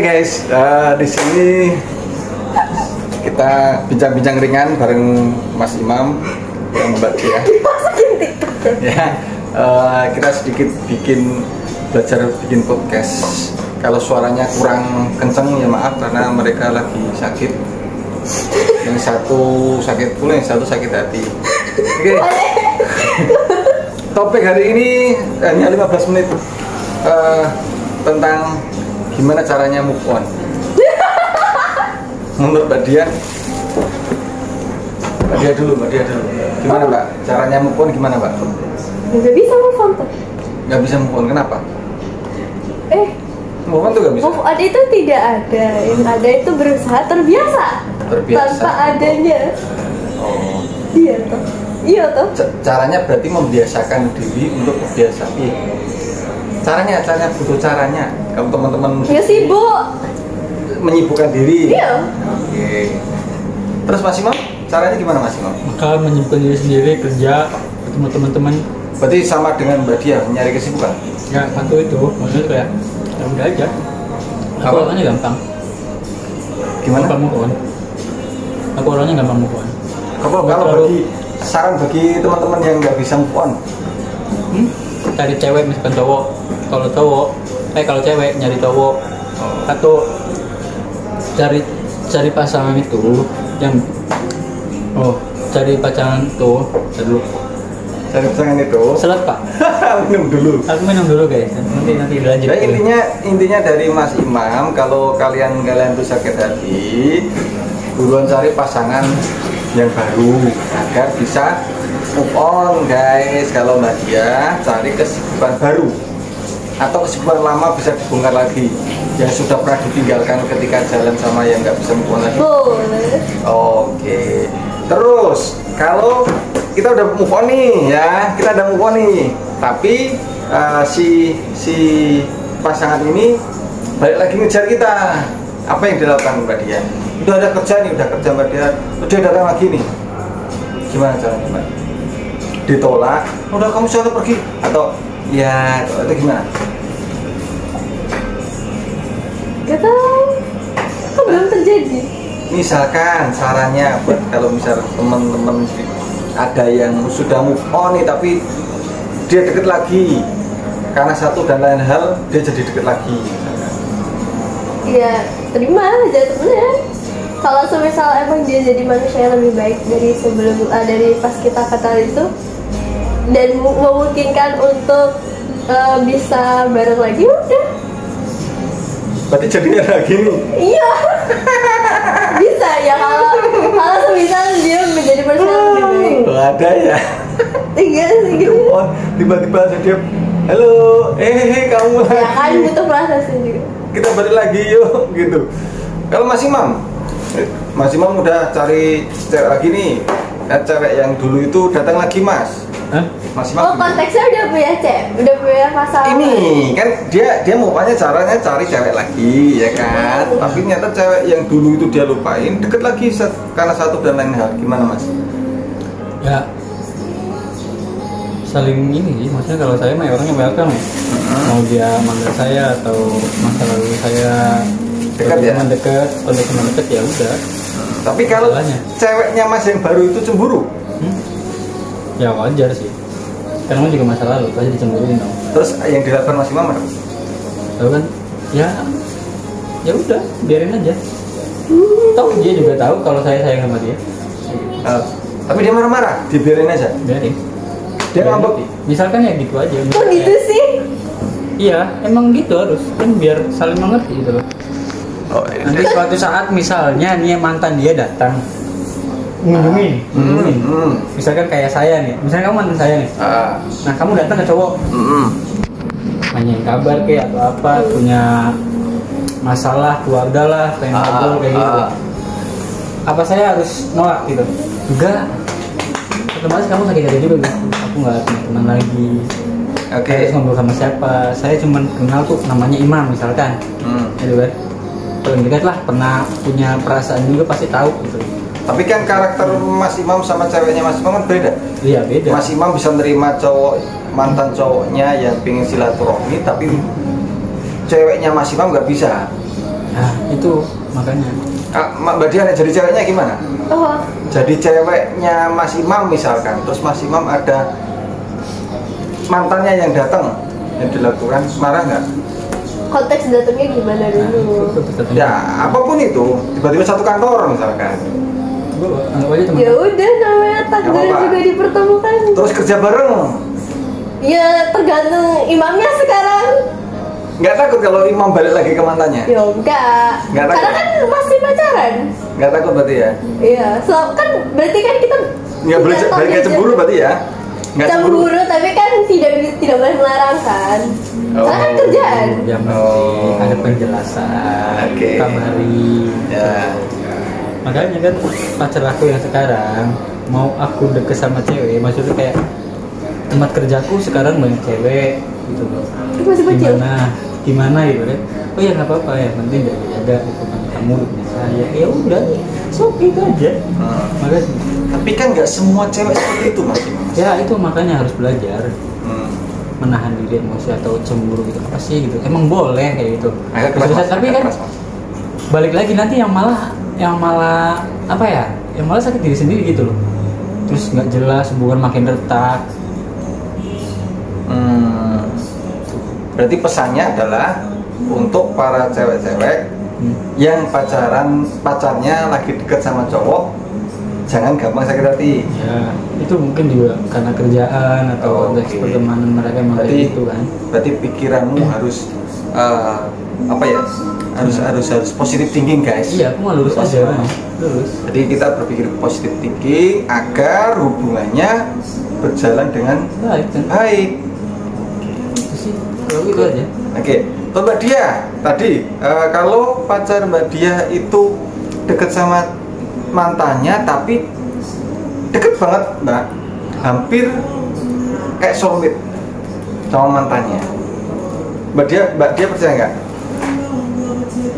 guys, di sini kita bincang-bincang ringan bareng Mas Imam dan Mbak Dia. Ya, kita sedikit belajar bikin podcast. Kalau suaranya kurang kenceng ya maaf karena mereka lagi sakit. Yang satu sakit pula, yang satu sakit hati. Oke. Topik hari ini hanya 15 menit tentang gimana caranya move on. Menurut Mbak Dia dulu. Gimana Mbak? Caranya move on gimana Mbak? Nggak bisa move on tuh. Nggak bisa move on, kenapa? Move on tuh nggak bisa? Move on itu tidak ada. Yang ada itu berusaha terbiasa. Tanpa adanya. Oh. Iya toh. Caranya berarti membiasakan diri untuk berbiasa. Iya. Caranya butuh caranya. Kamu teman-teman Ya sibuk. menyibukkan diri. Iya. Oke. Terus Mas Imam, caranya gimana Mas Imam? Maka menyibukkan diri sendiri, kerja, ketemu teman-teman. Berarti sama dengan Mbak Dia, nyari kesibukan? Ya satu itu, maksudnya kayak ya udah aja. Aku Apa? orangnya gampang. Gimana? Gampang move on. Aku orangnya gampang move on. Kalau saran bagi teman-teman yang nggak bisa move on, Cari cewek misalkan cowok. Kalau cewek nyari cowok. Atau cari pasangan itu yang cari pasangan tuh dulu. cari pasangan itu. Selat Pak. Minum dulu. Aku minum dulu guys. Nanti dilanjut. Jadi intinya dari Mas Imam, kalau kalian tuh sakit hati, buruan cari pasangan yang baru agar bisa move on guys. Kalau Mbak Dia cari kesibukan baru atau kesibukan lama bisa dibongkar lagi yang sudah pernah ditinggalkan ketika jalan sama yang nggak bisa move on lagi. Boleh. Oke. Terus kalau kita udah move on nih ya, tapi si pasangan ini balik lagi ngejar kita. Apa yang dilakukan Mbak Dia? Udah kerja Mbak Dia, udah datang lagi nih. Gimana caranya Mbak? Ditolak, udah kamu selalu pergi atau ya atau gimana? Gak tahu. Kok belum terjadi? Misalkan sarannya buat kalau misal teman-teman ada yang sudah move on nih tapi dia deket lagi karena satu dan lain hal dia jadi deket lagi misalkan. Ya terima aja temennya. Kalau semisal emang dia jadi manusia yang lebih baik dari dari pas kita kenal itu dan memungkinkan untuk bisa bareng lagi udah. Berarti jadinya lagi nih. Iya. Bisa ya kalau semisal dia menjadi manusia yang lebih baik. Ada ya. Iya sih gitu. Oh, tiba-tiba dia halo, kamu lagi. Ya kan butuh proses juga. Kita balik lagi yuk gitu. Kalau Mas Imam udah cari cewek lagi nih. Cewek yang dulu itu datang lagi Mas. Hah? Mas Imam. Konteksnya udah punya pasangan. Ini kan dia maunya caranya cari cewek lagi ya kan. Tapi ternyata cewek yang dulu itu dia lupain deket lagi karena satu dan lain hal. Gimana Mas? Ya saling ini sih, maksudnya kalau saya mah orangnya welcome ya. Mau dia manggil saya atau masa lalu saya Dekat ya? teman dekat ya udah. Tapi kalau Masalahnya. ceweknya Mas yang baru itu cemburu, Ya wajar sih. Karena juga masa lalu pasti dicemburuin dong. terus yang dilakukan Mas Imam apa? Tahu kan? Ya udah, biarin aja. Tahu dia juga tahu kalau saya sayang sama dia. Tapi dia marah-marah, dibiarin aja. Biarin. Dia Biarin ngambek. nanti. Misalkan ya gitu aja. Kok gitu sih? Iya, emang gitu harus kan biar saling mengerti gitu loh. Oh, Nanti suatu saat misalnya nih mantan dia datang ngunjungin. Misalkan kayak saya nih, misalnya kamu mantan saya nih. Nah kamu datang ke cowok, nanyain kabar kayak atau apa, punya masalah keluarga lah, pengen ngobrol kayak gitu. Apa saya harus nolak gitu? Enggak. Otomatis kamu sakit hati juga gitu. Aku nggak punya teman lagi. Oke. Harus ngobrol sama siapa? Saya cuma kenal tuh namanya Imam misalkan, gitu kan. Paling dekat lah, pernah punya perasaan juga pasti tahu gitu. Tapi kan karakter Mas Imam sama ceweknya Mas Imam kan beda. Iya beda. Mas Imam bisa nerima mantan cowoknya yang pengen silaturahmi, tapi ceweknya Mas Imam nggak bisa. Nah, itu makanya. Mbak Dian jadi ceweknya gimana? Oh, Jadi ceweknya Mas Imam misalkan, terus Mas Imam ada mantannya yang datang, yang dilakukan, marah nggak? konteks datangnya gimana dulu? Ya apapun itu, tiba-tiba satu kantor misalkan. Anggap aja teman. Ya udah, namanya takdir apa-apa. juga dipertemukan. Terus kerja bareng, Ya tergantung imamnya sekarang. nggak takut kalau Imam balik lagi ke mantannya? Ya enggak. Nggak takut? Karena kan masih pacaran. Nggak takut berarti ya? Iya, so, kan berarti kan kita Nggak boleh jatuhnya balik ke cemburu berarti ya? Nggak cemburu, tapi kan tidak boleh melarang kan. Karena kan kerjaan. Yang penting Oh. ada penjelasan. Oke. Kamari. Ya. Makanya kan pacar aku yang sekarang mau aku deket sama cewek, maksudnya kayak tempat kerjaku sekarang banyak cewek gitu loh. Itu masih kecil. Gimana gitu kan? Oh ya nggak apa-apa, ya penting jaga gitu kan, kamu bisa ya udah, itu aja. Makanya Tapi kan nggak semua cewek seperti itu Mas Imam. ya itu makanya harus belajar Hmm. menahan diri emosi atau cemburu gitu, apa sih gitu, emang boleh kayak gitu. Agak keras, Mas. Tapi Agak kan keras, Mas. balik lagi nanti yang malah apa ya, yang malah sakit diri sendiri gitu loh, terus nggak jelas, hubungan makin retak. Berarti pesannya adalah untuk para cewek-cewek yang pacarnya lagi deket sama cowok, jangan gampang sakit hati. Ya itu mungkin juga karena kerjaan atau konteks Oke. pertemanan mereka emang kayak gitu kan. Berarti pikiranmu harus apa ya? Harus positive thinking guys. Iya, aku mah lurus aja kan, lurus. Jadi kita berpikir positive thinking agar hubungannya berjalan dengan Baik kan, baik. itu sih kalau gitu aja. Oke, tuh Mbak Dia tadi kalau pacar Mbak Dia itu deket sama mantannya tapi deket banget Mbak, hampir kayak soulmate sama mantannya. Mbak Dia percaya nggak?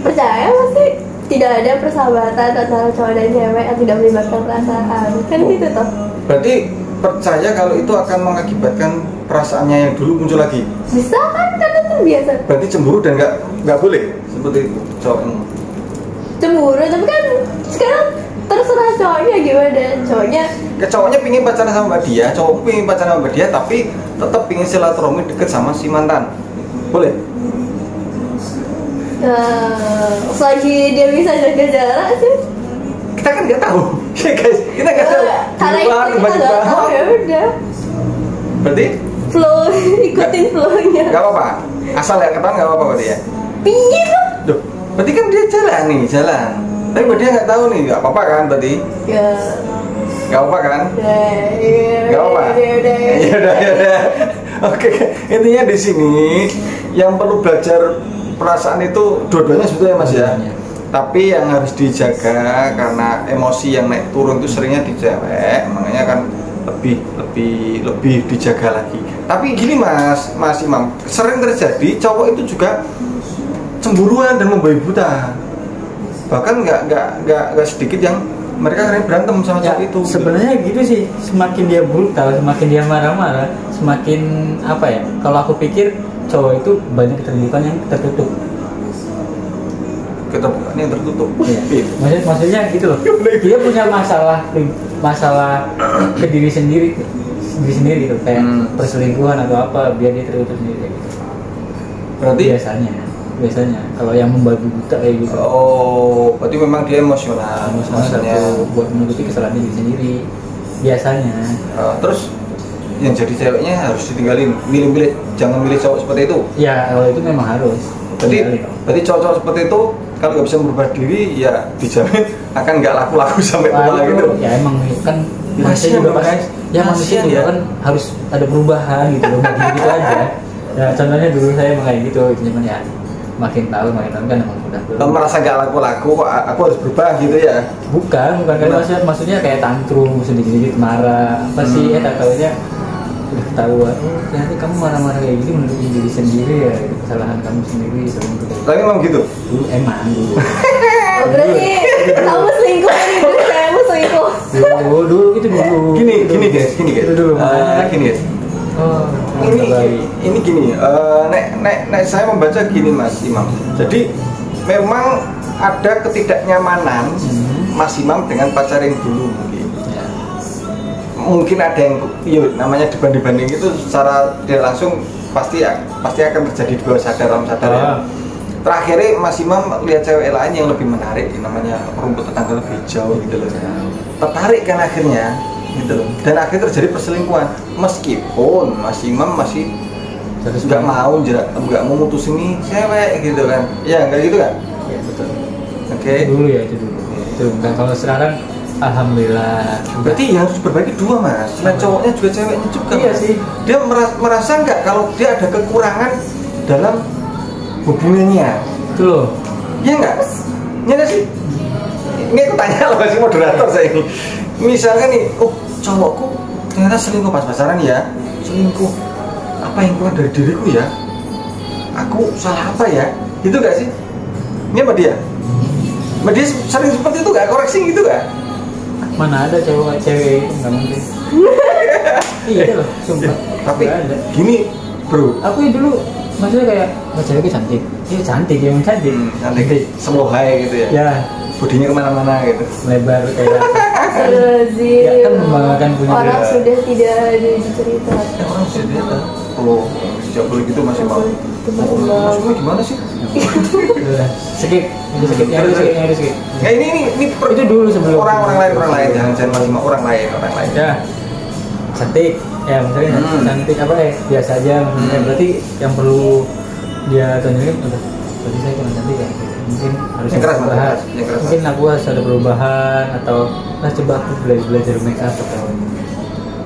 Percaya pasti tidak ada persahabatan antara cowok dan cewek yang tidak melibatkan perasaan. Kan gitu toh. Berarti percaya kalau itu akan mengakibatkan perasaannya yang dulu muncul lagi. Bisa kan, karena itu biasa. Berarti cemburu dan nggak boleh seperti itu cowoknya. Cemburu, tapi kan sekarang terserah cowoknya gimana. Cowoknya pingin pacaran sama Mbak Dia, cowokku pingin pacaran sama Mbak Dia, tapi tetap pingin silaturahmi deket sama si mantan. Boleh? Selagi dia bisa jaga jarak sih. Kita kan nggak tahu, ya guys. Kita nggak tahu. Karena itu Duluan, kita nggak tiba-tiba. tahu, ya udah. Berarti Flow, ikutin flownya. nggak apa-apa. Asal ya ketahuan nggak apa-apa berarti ya. Pingin lah. Duh, berarti kan dia jalan. Tapi Mbak Dia nggak tahu nih, nggak apa-apa kan berarti? Ya. Nggak apa-apa kan? Nggak apa-apa. Ya udah. Oke, intinya di sini yang perlu belajar perasaan itu dua-duanya sebetulnya Mas ya. Dua-duanya. Tapi yang harus dijaga karena emosi yang naik turun itu seringnya di cewek, makanya kan lebih dijaga lagi. Tapi gini Mas Imam, sering terjadi cowok itu juga cemburuan dan membabi buta. Bahkan nggak sedikit yang mereka sering berantem sama Ya, cowok itu. sebenarnya gitu sih, semakin dia brutal, semakin dia marah-marah, semakin apa ya, kalau aku pikir cowok itu banyak keterbukaan yang tertutup. Keterbukaan yang tertutup. Iya. Maksudnya gitu loh, dia punya masalah ke diri sendiri gitu, kayak perselingkuhan atau apa, biar dia tertutup sendiri gitu. Berarti biasanya kalau yang membabi buta kayak gitu, oh, berarti memang dia emosional. Maksudnya. satu buat menutupi kesalahan diri sendiri biasanya. Terus yang jadi ceweknya harus ditinggalin, jangan milih cowok seperti itu. Ya kalau itu memang harus. Berarti cowok-cowok seperti itu kalau nggak bisa merubah diri ya dijamin akan nggak laku-laku sampai tua gitu. Ya emang kan Kasian manusia juga loh, pasti, guys. ya manusia Kasian juga ya. kan harus ada perubahan gitu loh, nggak gitu aja. Ya contohnya dulu saya emang kayak gitu, cuman ya makin tahu kan emang udah. Kalau merasa nggak laku-laku, kok aku harus berubah gitu ya. Bukan kan maksudnya kayak tantrum, sedikit-sedikit marah, apa sih ya, tak tahunya udah ketahuan, oh ternyata kamu marah-marah kayak gini menutupi diri sendiri ya, itu kesalahan kamu sendiri selingkuh. Tapi memang gitu. Dulu emang dulu. Oh, berarti kamu selingkuh nih, terus kamu selingkuh. Dulu itu dulu. Gini guys. Itu dulu. Gini guys. Oh, Ini gini, nek saya membaca gini Mas Imam. Jadi memang ada ketidaknyamanan Mas Imam dengan pacar yang dulu mungkin. Mungkin ada yang namanya dibanding-banding itu secara tidak langsung pasti akan terjadi di bawah sadar alam sadar ya. Terakhirnya Mas Imam lihat cewek lain yang lebih menarik, yang namanya rumput tetangga lebih hijau gitu loh. Tertarik kan akhirnya gitu loh. Dan akhirnya terjadi perselingkuhan meskipun Mas Imam masih nggak mau mutusin nih cewek gitu kan. Ya nggak gitu kan? Ya betul. Oke. Dulu ya itu dulu. Itu dan kalau sekarang alhamdulillah. Berarti yang harus berbagi dua mas. Selain cowoknya juga ceweknya juga. Iya mas. sih. Dia merasa nggak kalau dia ada kekurangan dalam hubungannya. Itu loh. Iya nggak? Iya nggak sih? Ini aku tanya loh masih moderator saya ini. Misalnya nih, oh cowokku ternyata selingkuh pas pacaran ya. Selingkuh. Apa yang kurang dari diriku ya? Aku salah apa ya? Itu nggak sih? Ini apa dia? Mbak dia sering seperti itu gak? Koreksi gitu gak? Mana ada cewek itu nggak mungkin. Iya loh, sumpah. Tapi nggak ada. gini bro, Aku ya dulu maksudnya kayak ceweknya cantik. Iya cantik, emang cantik. nanti semua hai gitu ya. Ya, Bodinya kemana-mana gitu. lebar kayak Lazim. ya kan membanggakan punya Orang dia. sudah tidak ada cerita. Ya orang sih dia kalau sejak boleh gitu masih mau. Maksudnya gimana sih? Udah, skip, ini skip, yang itu skip. Ya ini Itu dulu sebelum orang lain jangan masih mau orang lain. Ya, cantik, ya misalnya cantik apa ya biasa aja, maksudnya berarti yang perlu dia tunjukin udah, berarti saya kurang cantik ya, mungkin harus Yang keras, perubahan, yang keras. mungkin aku harus ada perubahan atau coba aku belajar make up atau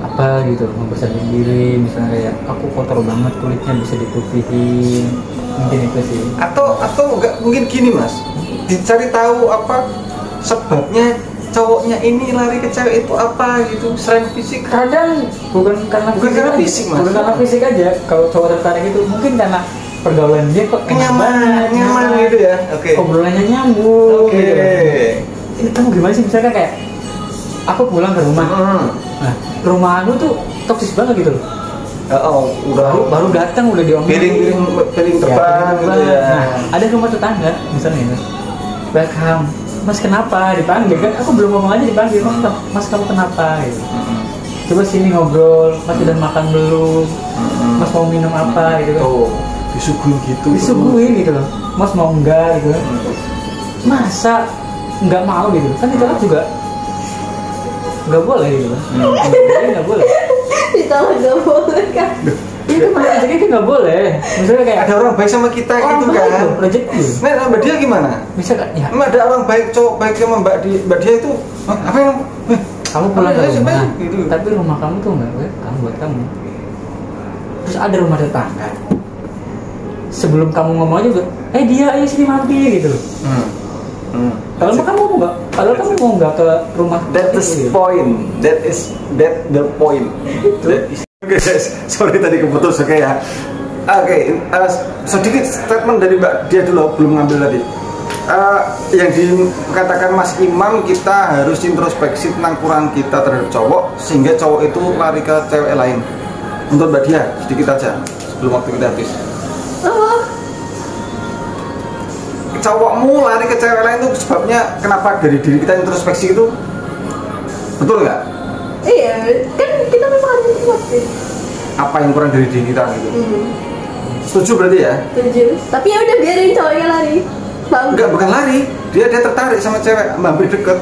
apa gitu, mempercantik diri, misalnya kayak aku kotor banget kulitnya bisa diputihin, mungkin itu sih. Atau enggak mungkin gini mas, dicari tahu apa sebabnya cowoknya ini lari ke cewek itu apa gitu, selain fisik. Kadang bukan karena fisik, Mas. bukan karena fisik aja. Kalau cowok tertarik itu mungkin karena pergaulan dia kok nyaman gitu ya. Oke. Obrolannya nyambung. Oke. Gitu. Ini kamu gimana sih misalkan kayak aku pulang ke rumah. Nah, rumah aku tuh toksis banget gitu loh. Baru datang udah diomongin. Piring terbang gitu ya. Nah, ada rumah tetangga misalnya itu. Welcome. Mas kenapa dipanggil kan? Aku belum ngomong aja dipanggil. Mas kamu kenapa? Gitu. Coba sini ngobrol. Mas udah makan belum? Mas mau minum apa? Gitu kan? Oh, disuguhin gitu. Disuguhin gitu loh. Mas mau enggak? Gitu kan? Masa nggak mau gitu? Kan ditolak juga nggak boleh gitu kan? Nggak boleh. Ditolak nggak boleh kan? Itu malah rezeki itu nggak boleh. Misalnya kayak Ada orang baik sama kita gitu kan. Rezeki. Nah, Mbak Dia gimana? Bisa kan? Ya. Emang ada orang baik, cowok baik sama Mbak Dia itu apa yang Kamu pulang ke rumah, gitu. tapi rumah kamu tuh nggak welcome buat kamu. Terus ada rumah tetangga. Sebelum kamu ngomong aja udah, dia ayo sini mampir gitu loh. Kalau kamu mau nggak ke rumah? That is gitu. point. That the point. Oke guys, sorry tadi keputus. Oke ya. Oke, sedikit statement dari Mbak Dia dulu, belum ngambil tadi. Yang dikatakan Mas Imam, kita harus introspeksi tentang kurang kita terhadap cowok sehingga cowok itu lari ke cewek lain. Untuk Mbak Dia, sedikit aja sebelum waktu kita habis. Cowokmu lari ke cewek lain itu sebabnya kenapa dari diri kita introspeksi itu? Betul nggak? Iya, kan kita memang harus introspeksi. Apa yang kurang dari diri kita gitu? Setuju berarti ya? Setuju. Tapi ya udah biarin cowoknya lari. Enggak, bukan lari. Dia tertarik sama cewek, hampir deket.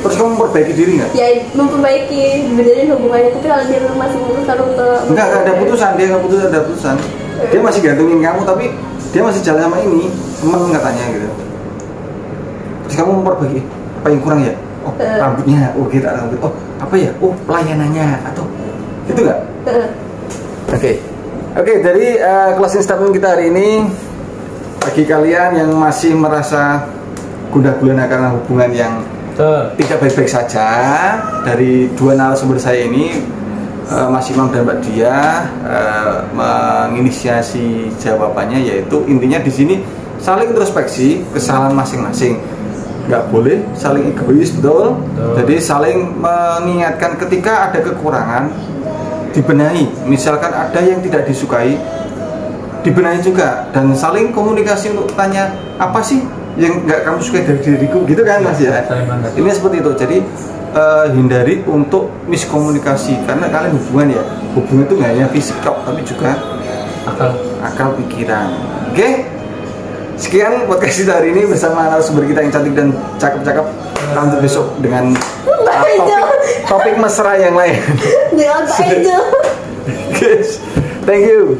Terus kamu memperbaiki diri nggak? Ya memperbaiki, benerin hubungannya. Tapi kalau dia masih memutuskan untuk Enggak ada putusan, dia nggak putus, ada putusan. Dia masih gantungin kamu, tapi dia masih jalan sama ini, temen katanya gitu. Terus kamu memperbaiki, apa yang kurang ya? Oh, rambutnya, oh kita rambut. Oh, apa ya? Oh, pelayanannya atau gitu nggak? Oke, dari closing statement kita hari ini, bagi kalian yang masih merasa gundah gulana karena hubungan yang tidak baik-baik saja, dari dua narasumber saya ini, Mas Imam dan Mbak Dia menginisiasi jawabannya, yaitu intinya di sini saling introspeksi kesalahan masing-masing, nggak boleh saling egois, betul. Jadi saling mengingatkan ketika ada kekurangan dibenahi. Misalkan ada yang tidak disukai, dibenahi juga dan saling komunikasi untuk tanya apa sih yang nggak kamu suka dari diriku gitu kan Mas ya. Ini seperti itu. Jadi hindari untuk miskomunikasi karena kalian hubungan itu nggak hanya fisik tapi juga akal pikiran. Oke, sekian podcast kita hari ini bersama narasumber kita yang cantik dan cakep-cakep. Lanjut besok dengan topik mesra yang lain. Dengan Pak Ejo. Guys, thank you.